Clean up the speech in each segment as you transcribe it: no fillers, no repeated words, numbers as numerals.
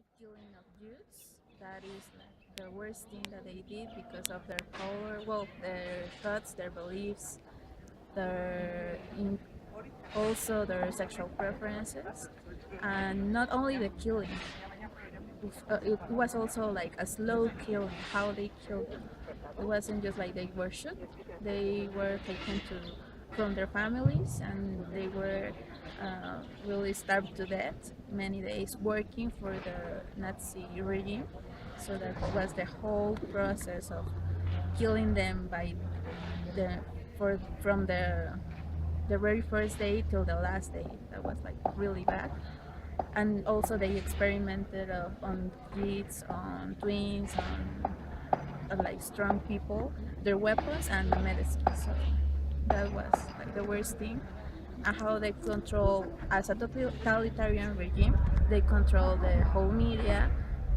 massive killing of Jews. That is like the worst thing that they did because of their color, well, their thoughts, their beliefs, their also their sexual preferences, and not only the killing. It was also like a slow killing, how they killed them. It wasn't just like they were shot; they were taken to from their families, and they were really starved to death. Many days working for the Nazi regime. So that was the whole process of killing them by the from the very first day till the last day. That was like really bad. And also they experimented on kids, on twins, on like strong people, their weapons and medicine. So that was like the worst thing. And how they control, as a totalitarian regime, they control the whole media,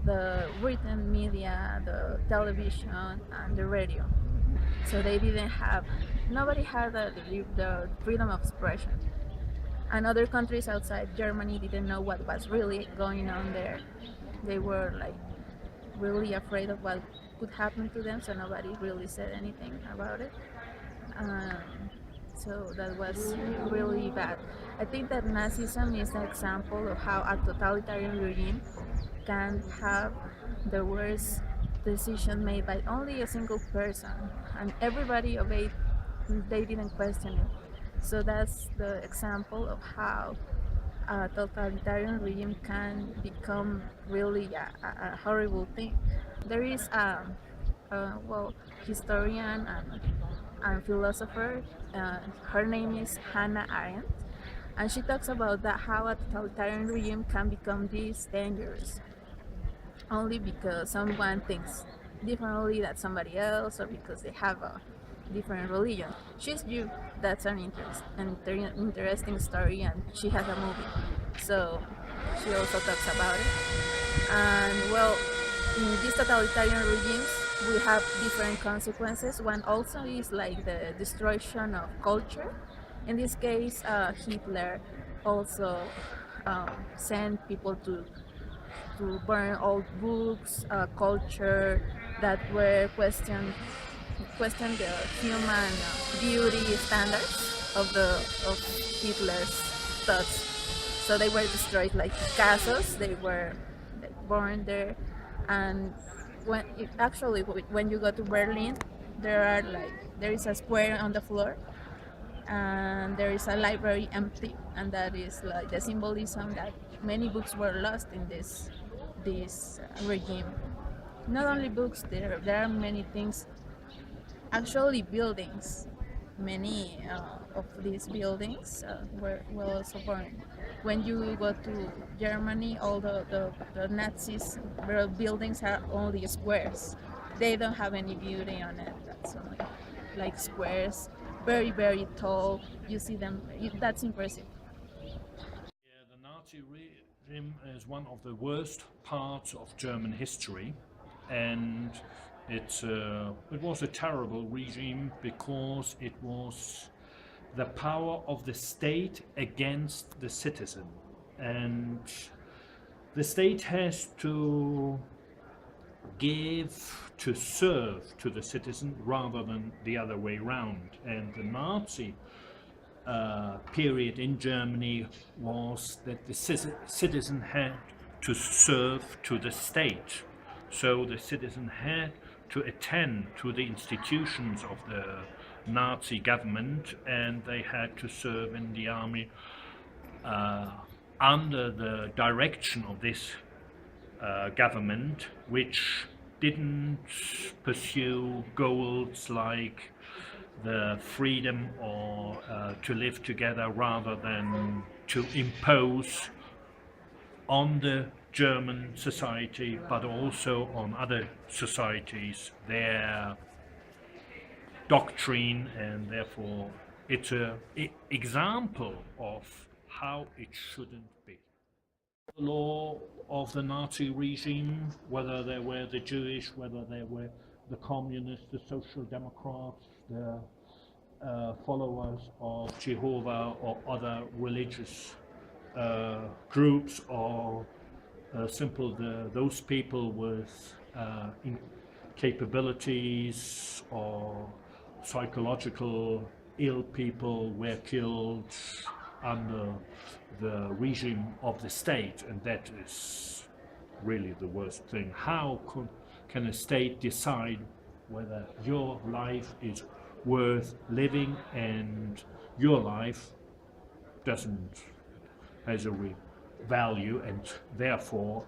the written media, the television, and the radio. So they didn't have, nobody had the freedom of expression. And other countries outside Germany didn't know what was really going on there. They were like really afraid of what could happen to them, so nobody really said anything about it. Um, so that was really bad. I think that Nazism is an example of how a totalitarian regime can have the worst decision made by only a single person, and everybody obeyed. They didn't question it. So that's the example of how a totalitarian regime can become really a horrible thing. There is well, historian and philosopher. Her name is Hannah Arendt, and she talks about that how a totalitarian regime can become this dangerous only because someone thinks differently than somebody else, or because they have a different religion. She's Jew. That's interesting story, and she has a movie, so she also talks about it. And well, in these totalitarian regimes, we have different consequences. One also is like the destruction of culture. In this case, Hitler also sent people to burn old books, culture that were question the human beauty standards of Hitler's thoughts. So they were destroyed like castles. They were like, burned there, and when you go to Berlin, there is a square on the floor, and there is a library empty, and that is like the symbolism that many books were lost in this regime. Not only books, there are many things, actually buildings. Many of these buildings were also burned. When you go to Germany, all the Nazis buildings are only squares. They don't have any beauty on it. That's only like squares, very, very tall. You see them, that's impressive. Yeah, the Nazi regime is one of the worst parts of German history, and it was a terrible regime because it was the power of the state against the citizen, and the state has to give to serve to the citizen rather than the other way round. And the Nazi period in Germany was that the citizen had to serve to the state. So the citizen had to attend to the institutions of the Nazi government, and they had to serve in the army under the direction of this government, which didn't pursue goals like the freedom or to live together, rather than to impose on the German society, but also on other societies, their doctrine, and therefore it's an example of how it shouldn't be. The law of the Nazi regime, whether they were the Jewish, whether they were the communists, the social democrats, the followers of Jehovah or other religious groups or simple. Those people with capabilities or psychological ill people were killed under the regime of the state, and that is really the worst thing. How can a state decide whether your life is worth living and your life doesn't has a value, and therefore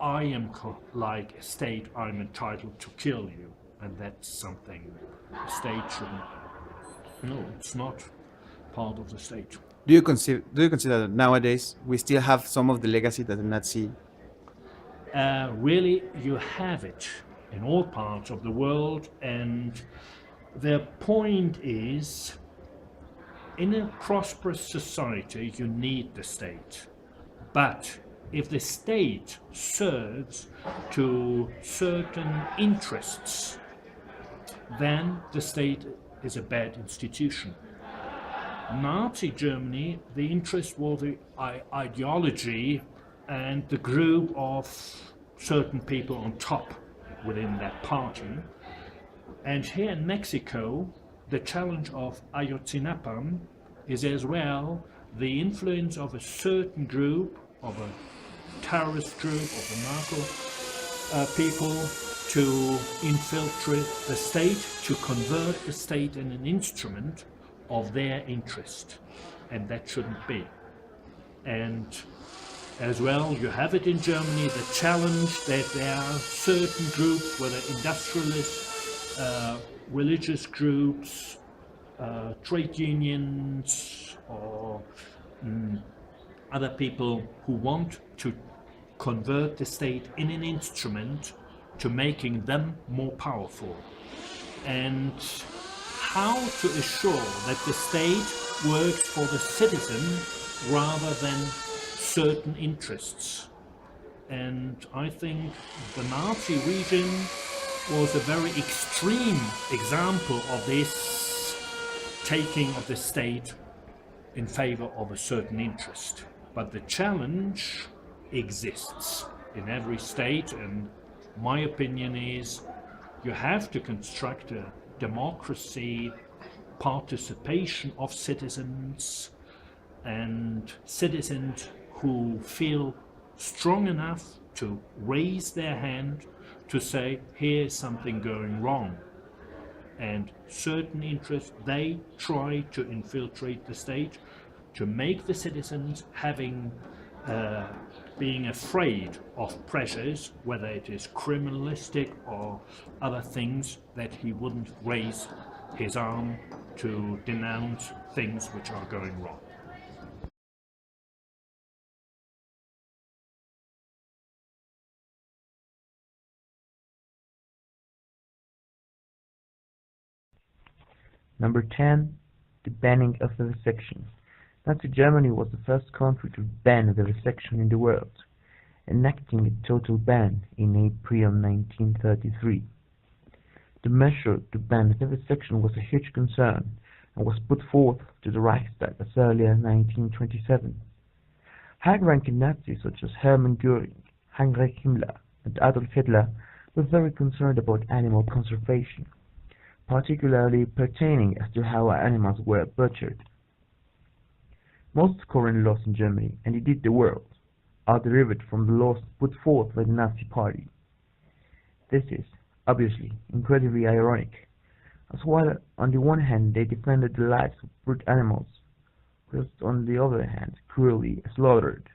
I am like a state, I'm entitled to kill you, and that's something the state shouldn't. No, it's not part of the state. Do you consider that nowadays we still have some of the legacy that the Nazi? Really, you have it in all parts of the world, and their point is, in a prosperous society, you need the state. But if the state serves to certain interests, then the state is a bad institution. Nazi Germany, the interest was the ideology and the group of certain people on top within that party. And here in Mexico, the challenge of Ayotzinapa is as well the influence of a certain group, of a terrorist group, of the narco people, to infiltrate the state, to convert the state in an instrument of their interest. And that shouldn't be. And as well, you have it in Germany, the challenge that there are certain groups, whether industrialists, religious groups, trade unions, or other people who want to convert the state in an instrument to making them more powerful. And how to assure that the state works for the citizen rather than certain interests. And I think the Nazi regime was a very extreme example of this taking of the state in favor of a certain interest. But the challenge exists in every state, and my opinion is you have to construct a democracy, participation of citizens, and citizens who feel strong enough to raise their hand to say, here's something going wrong. And certain interests, they try to infiltrate the state to make the citizens being afraid of pressures, whether it is criminalistic or other things, that he wouldn't raise his arm to denounce things which are going wrong. Number 10. The banning of vivisection. Nazi Germany was the first country to ban vivisection in the world, enacting a total ban in April 1933. The measure to ban vivisection was a huge concern and was put forth to the Reichstag as early as 1927. High-ranking Nazis such as Hermann Göring, Heinrich Himmler, and Adolf Hitler were very concerned about animal conservation, particularly pertaining as to how animals were butchered. Most current laws in Germany, and indeed the world, are derived from the laws put forth by the Nazi Party. This is, obviously, incredibly ironic, as while on the one hand they defended the lives of brute animals, whilst on the other hand cruelly slaughtered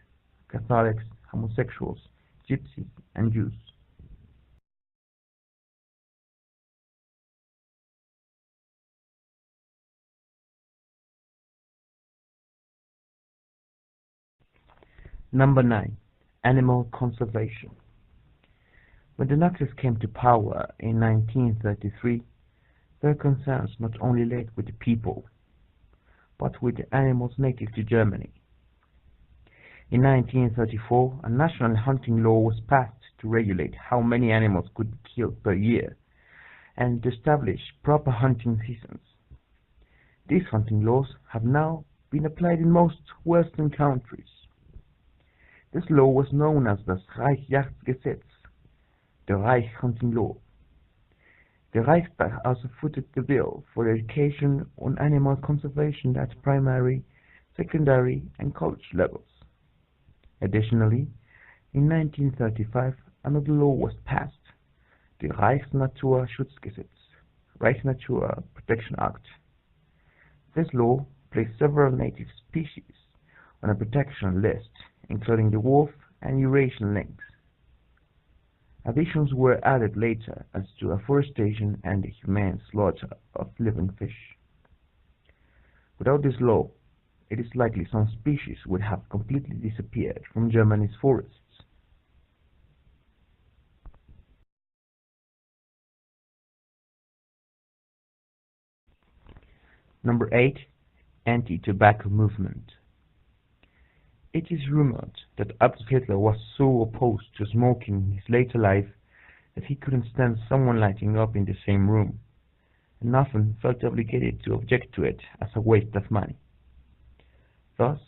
Catholics, homosexuals, gypsies, and Jews. Number 9. Animal conservation. When the Nazis came to power in 1933, their concerns not only lay with the people, but with the animals native to Germany. In 1934, a national hunting law was passed to regulate how many animals could be killed per year and to establish proper hunting seasons. These hunting laws have now been applied in most Western countries. This law was known as das Reichsjagdgesetz, the Reich hunting law. The Reichstag also footed the bill for education on animal conservation at primary, secondary, and college levels. Additionally, in 1935, another law was passed, the Reichsnaturschutzgesetz, Reichsnatur Protection Act. This law placed several native species on a protection list, including the wolf and Eurasian lynx. Additions were added later as to afforestation and the humane slaughter of living fish. Without this law, it is likely some species would have completely disappeared from Germany's forests. Number 8. Anti-tobacco movement. It is rumored that Adolf Hitler was so opposed to smoking in his later life that he couldn't stand someone lighting up in the same room, and often felt obligated to object to it as a waste of money. Thus,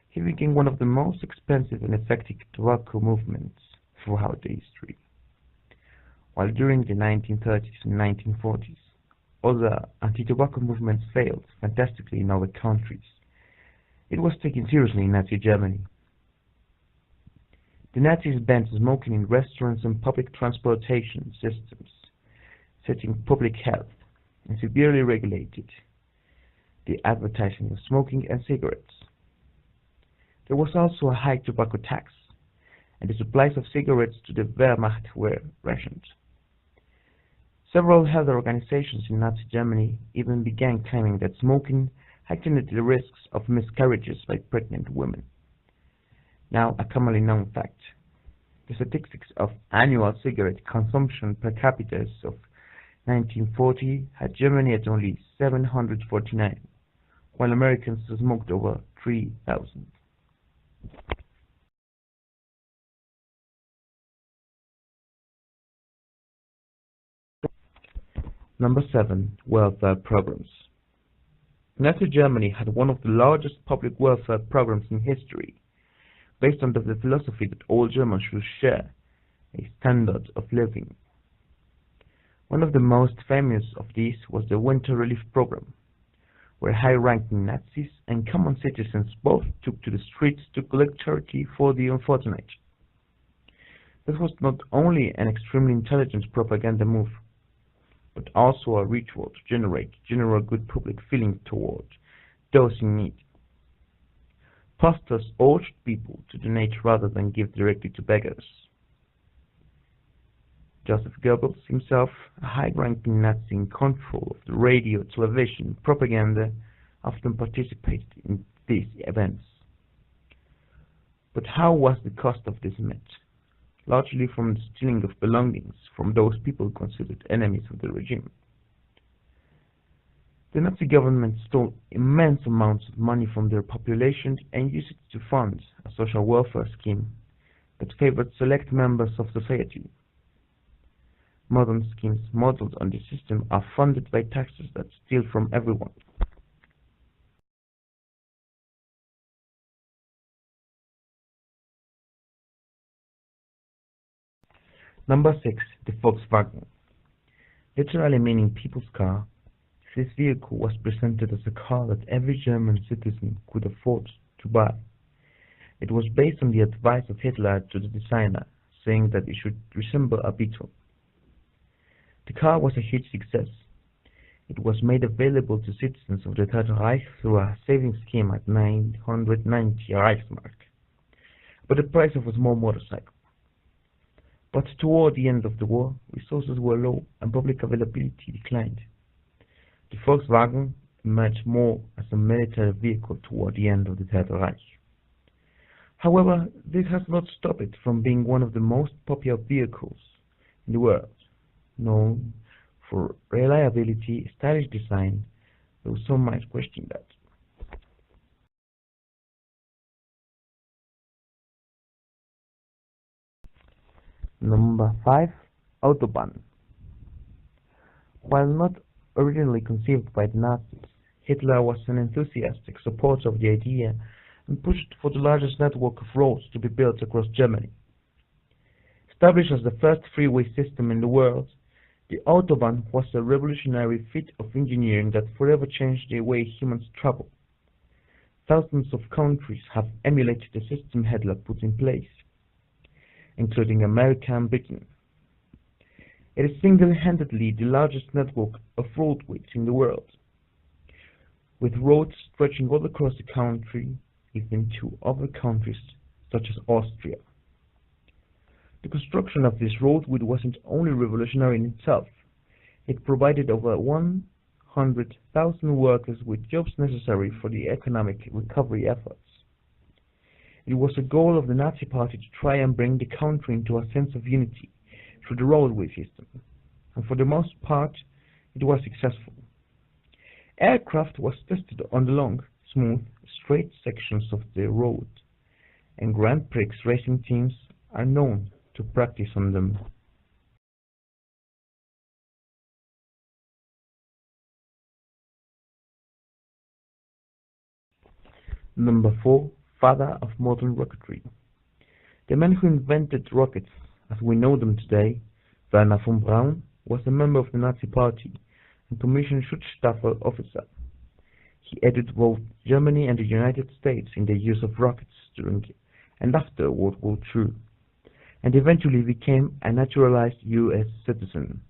he became one of the most expensive and effective tobacco movements throughout the history. While during the 1930s and 1940s, other anti-tobacco movements failed fantastically in other countries, it was taken seriously in Nazi Germany. The Nazis banned smoking in restaurants and public transportation systems, setting public health, and severely regulated the advertising of smoking and cigarettes. There was also a high tobacco tax, and the supplies of cigarettes to the Wehrmacht were rationed. Several health organizations in Nazi Germany even began claiming that smoking heightened the risks of miscarriages by pregnant women. Now a commonly known fact, the statistics of annual cigarette consumption per capita of 1940 had Germany at only 749, while Americans smoked over 3,000. Number 7. Welfare programs. Nazi Germany had one of the largest public welfare programs in history, based on the philosophy that all Germans should share a standard of living. One of the most famous of these was the Winter Relief Program, where high-ranking Nazis and common citizens both took to the streets to collect charity for the unfortunate. This was not only an extremely intelligent propaganda move, but also a ritual to generate general good public feeling toward those in need. Pastors urged people to donate rather than give directly to beggars. Joseph Goebbels himself, a high-ranking Nazi in control of the radio, television, propaganda, often participated in these events. But how was the cost of this met? Largely from the stealing of belongings from those people considered enemies of the regime. The Nazi government stole immense amounts of money from their population and used it to fund a social welfare scheme that favored select members of society. Modern schemes modeled on this system are funded by taxes that steal from everyone. Number 6. The Volkswagen. Literally meaning people's car, this vehicle was presented as a car that every German citizen could afford to buy. It was based on the advice of Hitler to the designer, saying that it should resemble a Beetle. The car was a huge success. It was made available to citizens of the Third Reich through a savings scheme at 990 Reichsmark, but the price of a small motorcycle. But toward the end of the war, resources were low and public availability declined. The Volkswagen emerged more as a military vehicle toward the end of the Third Reich. However, this has not stopped it from being one of the most popular vehicles in the world, known for reliability, stylish design, though some might question that. Number 5. Autobahn. While not originally conceived by the Nazis, Hitler was an enthusiastic supporter of the idea and pushed for the largest network of roads to be built across Germany. Established as the first freeway system in the world, the Autobahn was a revolutionary feat of engineering that forever changed the way humans travel. Thousands of countries have emulated the system Hitler put in place, including America and Britain. It is single-handedly the largest network of roadways in the world, with roads stretching all across the country, even to other countries such as Austria. The construction of this roadway wasn't only revolutionary in itself, it provided over 100,000 workers with jobs necessary for the economic recovery efforts. It was a goal of the Nazi Party to try and bring the country into a sense of unity through the roadway system, and for the most part, it was successful. Aircraft was tested on the long, smooth, straight sections of the road, and Grand Prix racing teams are known to practice on them. Number 4. Father of modern rocketry. The man who invented rockets as we know them today, Wernher von Braun, was a member of the Nazi Party and commissioned Schutzstaffel officer. He aided both Germany and the United States in the use of rockets during and after World War II, and eventually became a naturalized U.S. citizen.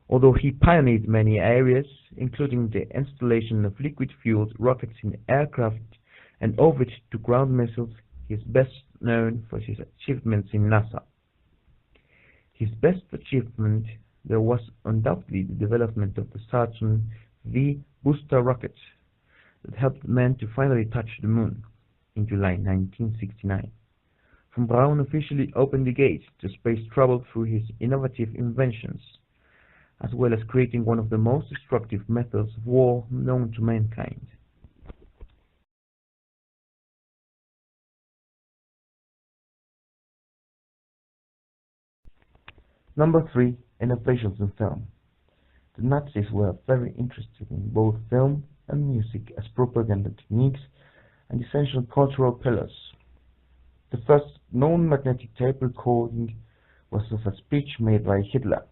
Although he pioneered many areas, including the installation of liquid-fueled rockets in aircraft and orbit-to-ground missiles, he is best known for his achievements in NASA. His best achievement there was undoubtedly the development of the Saturn V booster rocket that helped men to finally touch the moon in July 1969. Von Braun officially opened the gate to space travel through his innovative inventions, as well as creating one of the most destructive methods of war known to mankind. Number 3. Innovations in film. The Nazis were very interested in both film and music as propaganda techniques and essential cultural pillars. The first known magnetic tape recording was of a speech made by Hitler,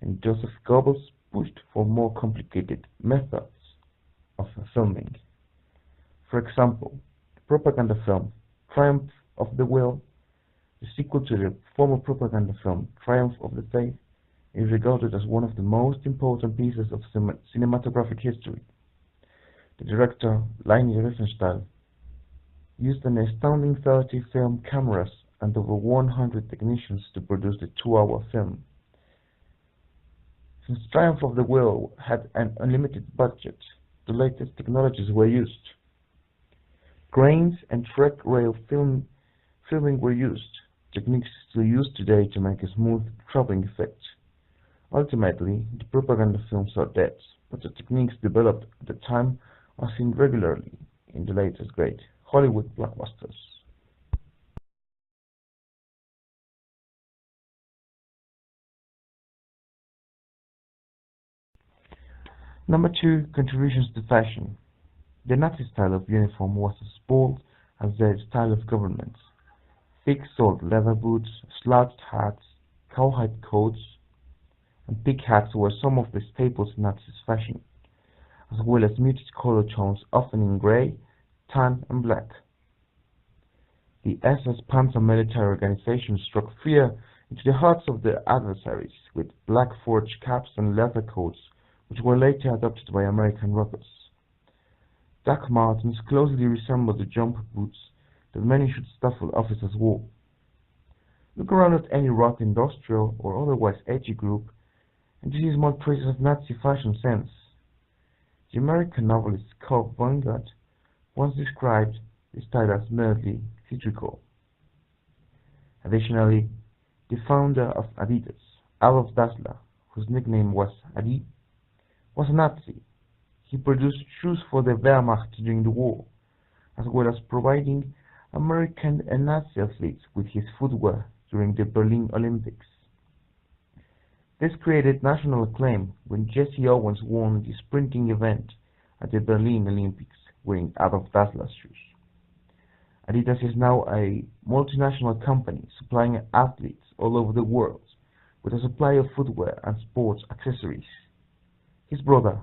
and Joseph Goebbels pushed for more complicated methods of filming. For example, the propaganda film Triumph of the Will, the sequel to the former propaganda film Triumph of the Faith, is regarded as one of the most important pieces of cinematographic history. The director, Leni Riefenstahl, used an astounding 30 film cameras and over 100 technicians to produce the 2-hour film. Since Triumph of the Will had an unlimited budget, the latest technologies were used. Cranes and track rail filming were used, techniques still used today to make a smooth traveling effect. Ultimately, the propaganda films are dead, but the techniques developed at the time are seen regularly in the latest great Hollywood blockbusters. Number 2. Contributions to fashion. The Nazi style of uniform was as bold as their style of government. Thick-soled leather boots, slouched hats, cowhide coats, and pig hats were some of the staples in Nazi fashion, as well as muted color tones often in grey, tan, and black. The SS Panzer military organization struck fear into the hearts of their adversaries with black forged caps and leather coats, which were later adopted by American rockers. Doc Martens closely resembled the jumper boots that many Schutzstaffel officers wore. Look around at any rock industrial or otherwise edgy group, and you see small traces of Nazi fashion sense. The American novelist Carl Bungard once described the style as mildly theatrical. Additionally, the founder of Adidas, Adolf Dassler, whose nickname was Adi, was a Nazi. He produced shoes for the Wehrmacht during the war, as well as providing American and Nazi athletes with his footwear during the Berlin Olympics. This created national acclaim when Jesse Owens won the sprinting event at the Berlin Olympics wearing Adolf Dassler's shoes. Adidas is now a multinational company supplying athletes all over the world with a supply of footwear and sports accessories. His brother,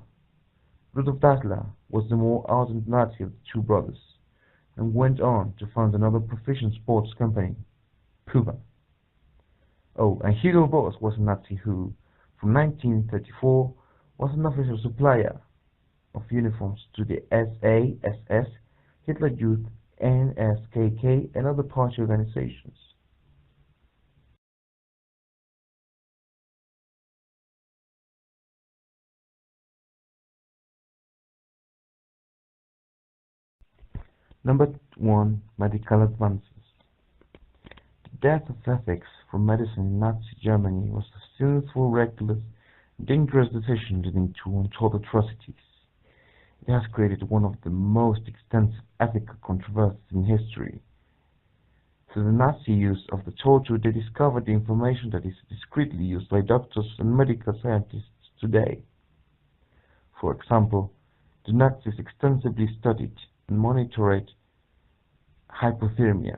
Rudolf Dassler, was the more ardent Nazi of the two brothers and went on to found another professional sports company, Puma. Oh, and Hugo Boss was a Nazi who, from 1934, was an official supplier of uniforms to the SA, SS, Hitler Youth, NSKK, and other party organizations. Number 1. Medical advances. The death of ethics for medicine in Nazi Germany was a sinful, reckless, dangerous decision leading to untold atrocities. It has created one of the most extensive ethical controversies in history. Through the Nazi use of the torture, they discovered the information that is discreetly used by doctors and medical scientists today. For example, the Nazis extensively studied and monitored hypothermia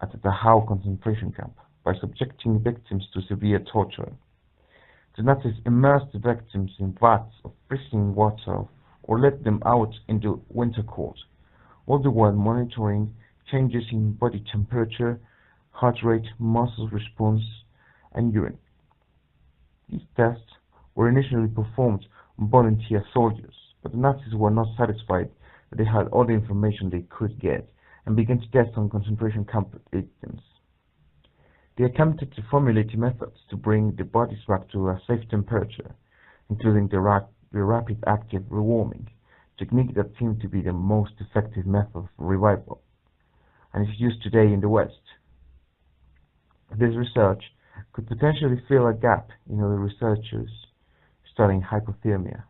at the Dachau concentration camp by subjecting victims to severe torture. The Nazis immersed the victims in vats of freezing water or let them out into winter cold, all the while monitoring changes in body temperature, heart rate, muscle response, and urine. These tests were initially performed on volunteer soldiers, but the Nazis were not satisfied that they had all the information they could get and began to test on concentration camp victims. They attempted to formulate methods to bring the bodies back to a safe temperature, including the rapid active rewarming, technique that seemed to be the most effective method of revival, and is used today in the West. This research could potentially fill a gap in other researchers studying hypothermia.